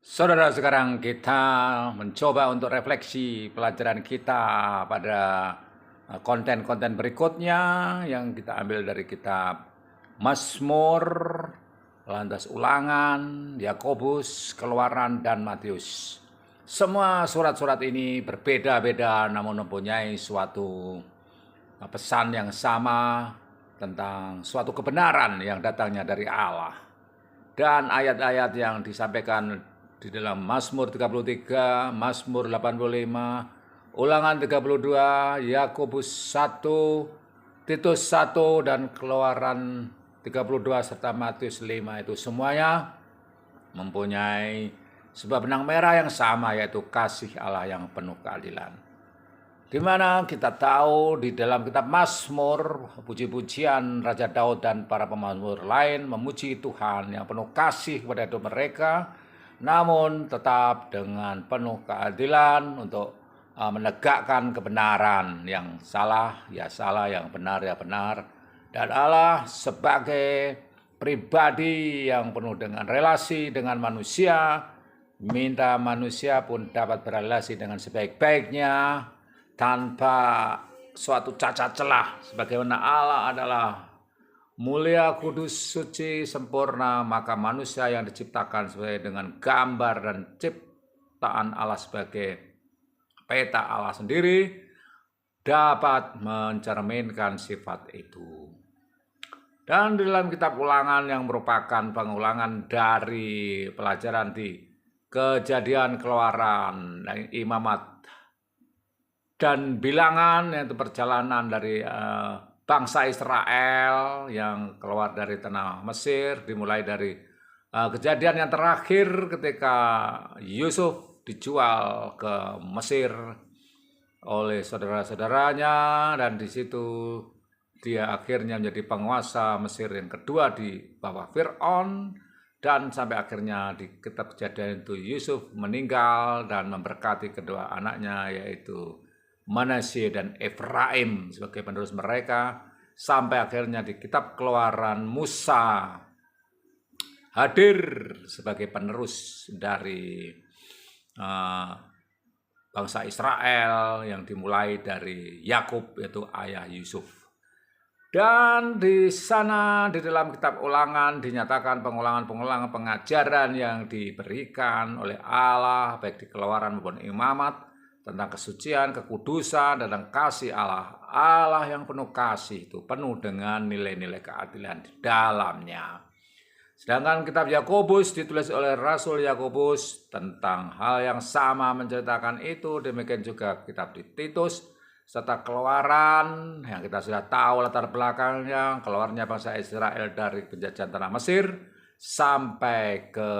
Saudara, sekarang kita mencoba untuk refleksi pelajaran kita pada konten-konten berikutnya yang kita ambil dari kitab Mazmur, lantas Ulangan, Yakobus, Keluaran, dan Matius. Semua surat-surat ini berbeda-beda namun mempunyai suatu pesan yang sama tentang suatu kebenaran yang datangnya dari Allah. Dan ayat-ayat yang disampaikan di dalam Mazmur 33, Mazmur 85, Ulangan 32, Yakobus 1, Titus 1, dan Keluaran 32 serta Matius 5 itu semuanya mempunyai sebuah benang merah yang sama, yaitu kasih Allah yang penuh keadilan. Di mana kita tahu di dalam kitab Mazmur, puji-pujian Raja Daud dan para pemazmur lain memuji Tuhan yang penuh kasih kepada hidup mereka, namun tetap dengan penuh keadilan untuk menegakkan kebenaran. Yang salah ya salah, yang benar ya benar. Dan Allah sebagai pribadi yang penuh dengan relasi dengan manusia, minta manusia pun dapat berrelasi dengan sebaik-baiknya, tanpa suatu cacat celah, sebagaimana Allah adalah mulia, kudus, suci, sempurna, maka manusia yang diciptakan sesuai dengan gambar dan ciptaan Allah sebagai peta Allah sendiri dapat mencerminkan sifat itu. Dan di dalam kitab Ulangan yang merupakan pengulangan dari pelajaran di Kejadian, Keluaran, Imamat, dan Bilangan, yaitu perjalanan dari bangsa Israel yang keluar dari tanah Mesir, dimulai dari kejadian yang terakhir ketika Yusuf dijual ke Mesir oleh saudara-saudaranya, dan di situ dia akhirnya menjadi penguasa Mesir yang kedua di bawah Fir'aun, dan sampai akhirnya di kitab Kejadian itu Yusuf meninggal dan memberkati kedua anaknya, yaitu Manasye dan Efraim sebagai penerus mereka, sampai akhirnya di kitab Keluaran Musa hadir sebagai penerus dari bangsa Israel yang dimulai dari Yakub, yaitu ayah Yusuf. Dan di sana di dalam kitab Ulangan dinyatakan pengulangan-pengulangan pengajaran yang diberikan oleh Allah baik di Keluaran maupun Imamat tentang kesucian, kekudusan, dan kasih Allah. Allah yang penuh kasih itu penuh dengan nilai-nilai keadilan di dalamnya. Sedangkan kitab Yakobus ditulis oleh Rasul Yakobus tentang hal yang sama menceritakan itu. Demikian juga kitab di Titus serta Keluaran yang kita sudah tahu latar belakangnya, keluarnya bangsa Israel dari penjajahan tanah Mesir sampai ke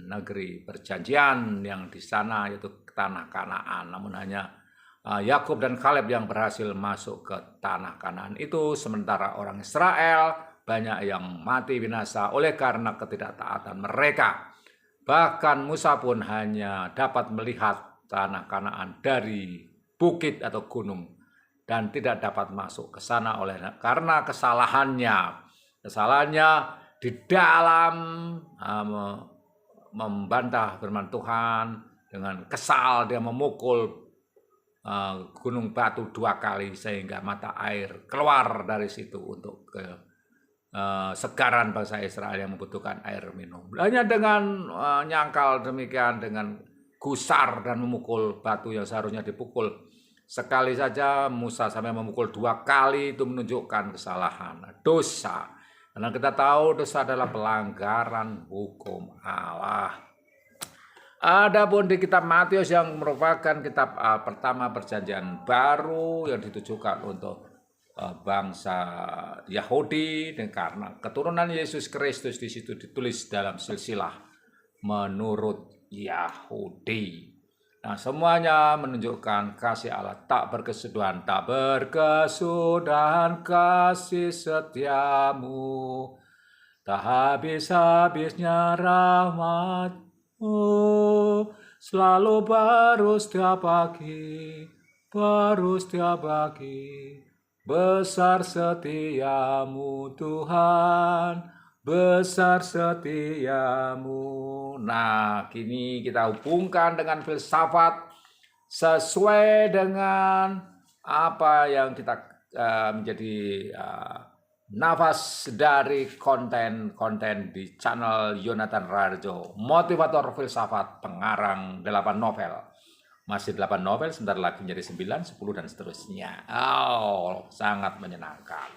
negeri perjanjian yang di sana yaitu tanah Kanaan. Namun hanya Yakub dan Kaleb yang berhasil masuk ke tanah Kanaan itu, sementara orang Israel banyak yang mati binasa oleh karena ketidaktaatan mereka. Bahkan Musa pun hanya dapat melihat tanah Kanaan dari bukit atau gunung dan tidak dapat masuk ke sana karena kesalahannya di dalam membantah firman Tuhan. Dengan kesal dia memukul gunung batu 2 kali sehingga mata air keluar dari situ untuk segaran bangsa Israel yang membutuhkan air minum. Hanya dengan nyangkal demikian, dengan gusar dan memukul batu yang seharusnya dipukul sekali saja, Musa sampai memukul 2 kali, itu menunjukkan kesalahan, dosa. Karena kita tahu dosa adalah pelanggaran hukum Allah. Adapun di kitab Matius yang merupakan kitab pertama perjanjian baru yang ditujukan untuk bangsa Yahudi, dan karena keturunan Yesus Kristus di situ ditulis dalam silsilah menurut Yahudi. Nah, semuanya menunjukkan kasih Allah tak berkesudahan, kasih setiamu, tak habis-habisnya rahmat-Mu, selalu baru setiap pagi, besar setiamu Tuhan, besar setiamu. Nah, kini kita hubungkan dengan filsafat sesuai dengan apa yang kita menjadi nafas dari konten-konten di channel Yonatan Rarjo, motivator filsafat, pengarang 8 novel. Masih 8 novel, sebentar lagi menjadi 9, 10, dan seterusnya. Oh, sangat menyenangkan.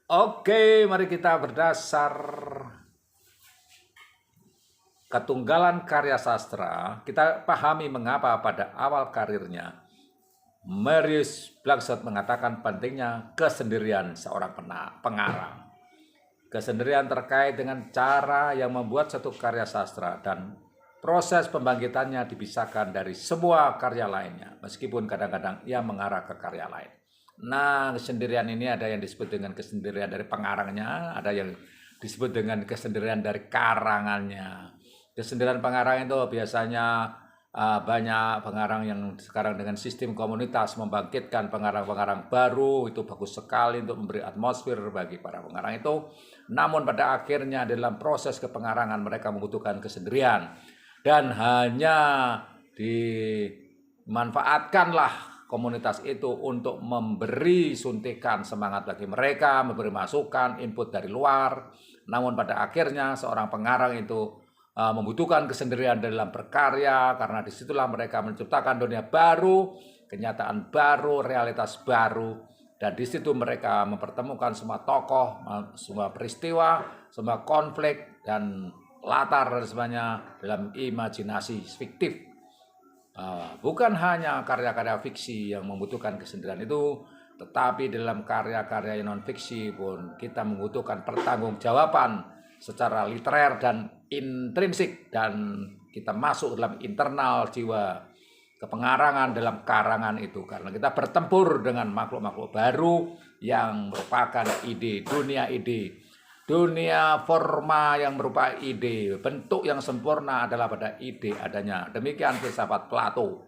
Oke, mari kita berdasar ketunggalan karya sastra, kita pahami mengapa pada awal karirnya Marius Blangsot mengatakan pentingnya kesendirian seorang pengarang. Kesendirian terkait dengan cara yang membuat satu karya sastra dan proses pembangkitannya dipisahkan dari sebuah karya lainnya, meskipun kadang-kadang ia mengarah ke karya lain. Nah, kesendirian ini ada yang disebut dengan kesendirian dari pengarangnya, ada yang disebut dengan kesendirian dari karangannya. Kesendirian pengarang itu biasanya banyak pengarang yang sekarang dengan sistem komunitas membangkitkan pengarang-pengarang baru, itu bagus sekali untuk memberi atmosfer bagi para pengarang itu. Namun pada akhirnya dalam proses kepengarangan mereka membutuhkan kesendirian, dan hanya dimanfaatkanlah komunitas itu untuk memberi suntikan semangat bagi mereka, memberi masukan, input dari luar. Namun pada akhirnya seorang pengarang itu membutuhkan kesendirian dalam berkarya, karena disitulah mereka menciptakan dunia baru, kenyataan baru, realitas baru, dan di situ mereka mempertemukan semua tokoh, semua peristiwa, semua konflik dan latar dan semuanya dalam imajinasi fiktif. Bukan hanya karya-karya fiksi yang membutuhkan kesendirian itu, tetapi dalam karya-karya non fiksi pun kita membutuhkan pertanggungjawaban secara literer dan intrinsik, dan kita masuk dalam internal jiwa kepengarangan dalam karangan itu, karena kita bertempur dengan makhluk-makhluk baru yang merupakan ide, dunia forma yang berupa ide, bentuk yang sempurna adalah pada ide adanya. Demikian filsafat Plato.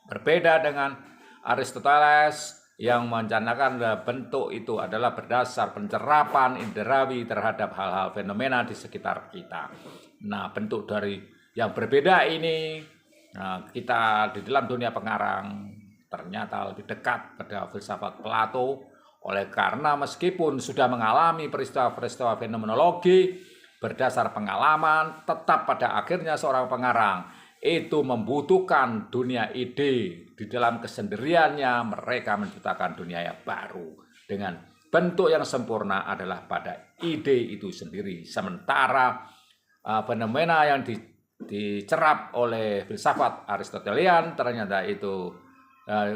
Berbeda dengan Aristoteles yang mencanangkan bentuk itu adalah berdasar pencerapan inderawi terhadap hal-hal fenomena di sekitar kita. Nah, bentuk dari yang berbeda ini, kita di dalam dunia pengarang ternyata lebih dekat pada filsafat Plato. Oleh karena meskipun sudah mengalami peristiwa-peristiwa fenomenologi berdasar pengalaman, tetap pada akhirnya seorang pengarang itu membutuhkan dunia ide. Di dalam kesendiriannya mereka menciptakan dunia yang baru dengan bentuk yang sempurna adalah pada ide itu sendiri. Sementara fenomena yang dicerap oleh filsafat Aristotelian ternyata itu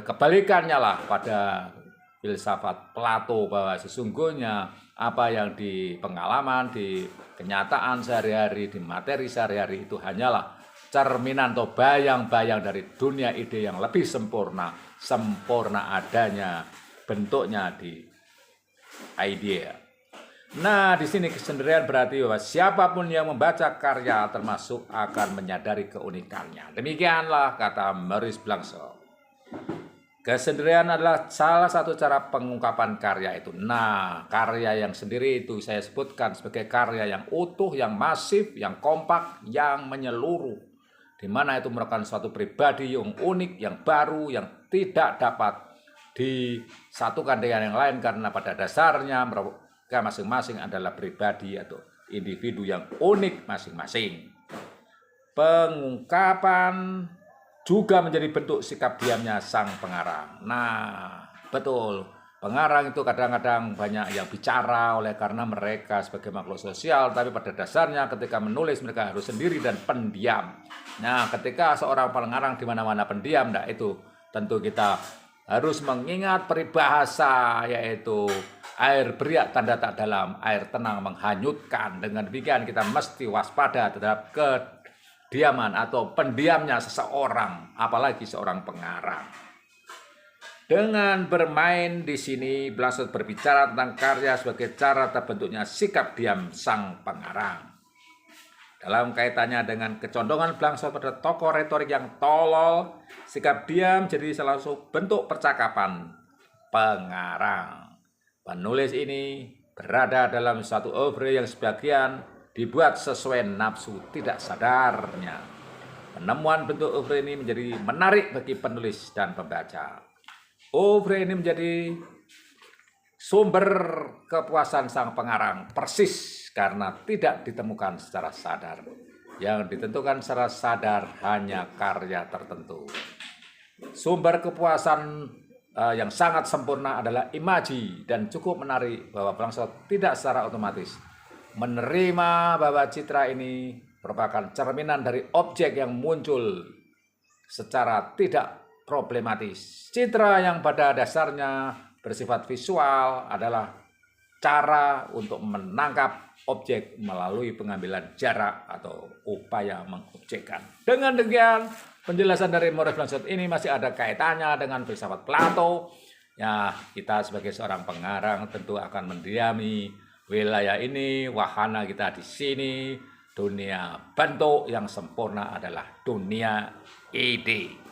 kebalikannya lah pada filsafat Plato, bahwa sesungguhnya apa yang di pengalaman, di kenyataan sehari-hari, di materi sehari-hari itu hanyalah cerminan atau bayang-bayang dari dunia ide yang lebih sempurna adanya bentuknya di idea. Nah, di sini kesendirian berarti bahwa siapapun yang membaca karya termasuk akan menyadari keunikannya. Demikianlah kata Marius Blangsot. Kesendirian adalah salah satu cara pengungkapan karya itu. Nah, karya yang sendiri itu saya sebutkan sebagai karya yang utuh, yang masif, yang kompak, yang menyeluruh. Di mana itu merupakan suatu pribadi yang unik, yang baru, yang tidak dapat disatukan dengan yang lain, karena pada dasarnya mereka masing-masing adalah pribadi atau individu yang unik masing-masing. Pengungkapan juga menjadi bentuk sikap diamnya sang pengarang. Nah, betul. Pengarang itu kadang-kadang banyak yang bicara oleh karena mereka sebagai makhluk sosial, tapi pada dasarnya ketika menulis mereka harus sendiri dan pendiam. Nah, ketika seorang pengarang di mana-mana pendiam, nah itu tentu kita harus mengingat peribahasa, yaitu air beriak tanda tak dalam, air tenang menghanyutkan. Dengan demikian kita mesti waspada terhadap diaman atau pendiamnya seseorang, apalagi seorang pengarang. Dengan bermain di sini, Blangsot berbicara tentang karya sebagai cara terbentuknya sikap diam sang pengarang. Dalam kaitannya dengan kecondongan Blangsot pada tokoh retorik yang tolol, sikap diam jadi salah satu bentuk percakapan pengarang. Penulis ini berada dalam suatu oeuvre yang sebagian dibuat sesuai nafsu tidak sadarnya. Penemuan bentuk oeuvre ini menjadi menarik bagi penulis dan pembaca. Oeuvre ini menjadi sumber kepuasan sang pengarang persis karena tidak ditemukan secara sadar. Yang ditentukan secara sadar hanya karya tertentu. Sumber kepuasan yang sangat sempurna adalah imaji, dan cukup menarik bahwa Blangsa tidak secara otomatis menerima bahwa citra ini merupakan cerminan dari objek yang muncul secara tidak problematis. Citra yang pada dasarnya bersifat visual adalah cara untuk menangkap objek melalui pengambilan jarak atau upaya mengobjekkan. Dengan demikian, penjelasan dari Maurice Blanchard ini masih ada kaitannya dengan filsafat Plato. Ya, kita sebagai seorang pengarang tentu akan mendiami wilayah ini, wahana kita di sini. Dunia bentuk yang sempurna adalah dunia ide.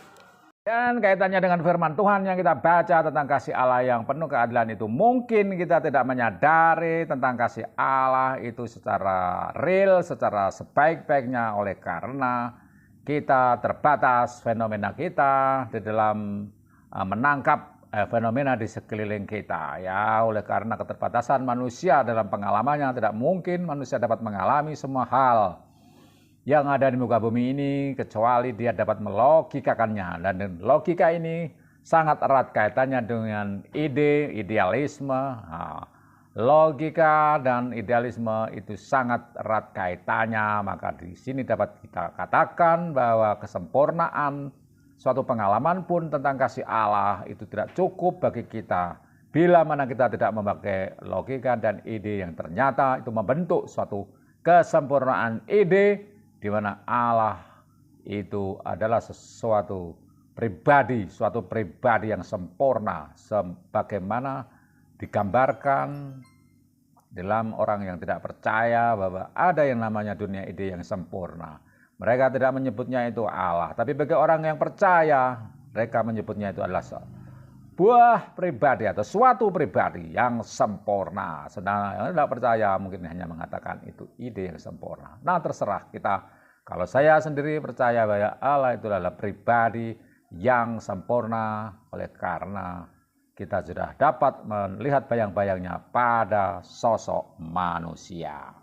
Dan kaitannya dengan firman Tuhan yang kita baca tentang kasih Allah yang penuh keadilan itu, mungkin kita tidak menyadari tentang kasih Allah itu secara real, secara sebaik-baiknya oleh karena kita terbatas fenomena kita di dalam menangkap fenomena di sekeliling kita. Ya, oleh karena keterbatasan manusia dalam pengalamannya, tidak mungkin manusia dapat mengalami semua hal yang ada di muka bumi ini kecuali dia dapat melogikakannya. Dan logika ini sangat erat kaitannya dengan ide, idealisme. Logika dan idealisme itu sangat erat kaitannya. Maka di sini dapat kita katakan bahwa kesempurnaan suatu pengalaman pun tentang kasih Allah itu tidak cukup bagi kita bila mana kita tidak memakai logika dan ide yang ternyata itu membentuk suatu kesempurnaan ide, di mana Allah itu adalah suatu pribadi yang sempurna sebagaimana digambarkan dalam orang yang tidak percaya bahwa ada yang namanya dunia ide yang sempurna. Mereka tidak menyebutnya itu Allah, tapi bagi orang yang percaya mereka menyebutnya itu adalah sebuah pribadi atau suatu pribadi yang sempurna. Sedangkan yang tidak percaya mungkin hanya mengatakan itu ide yang sempurna. Nah, terserah kita. Kalau saya sendiri percaya bahwa Allah itu adalah pribadi yang sempurna oleh karena kita sudah dapat melihat bayang-bayangnya pada sosok manusia.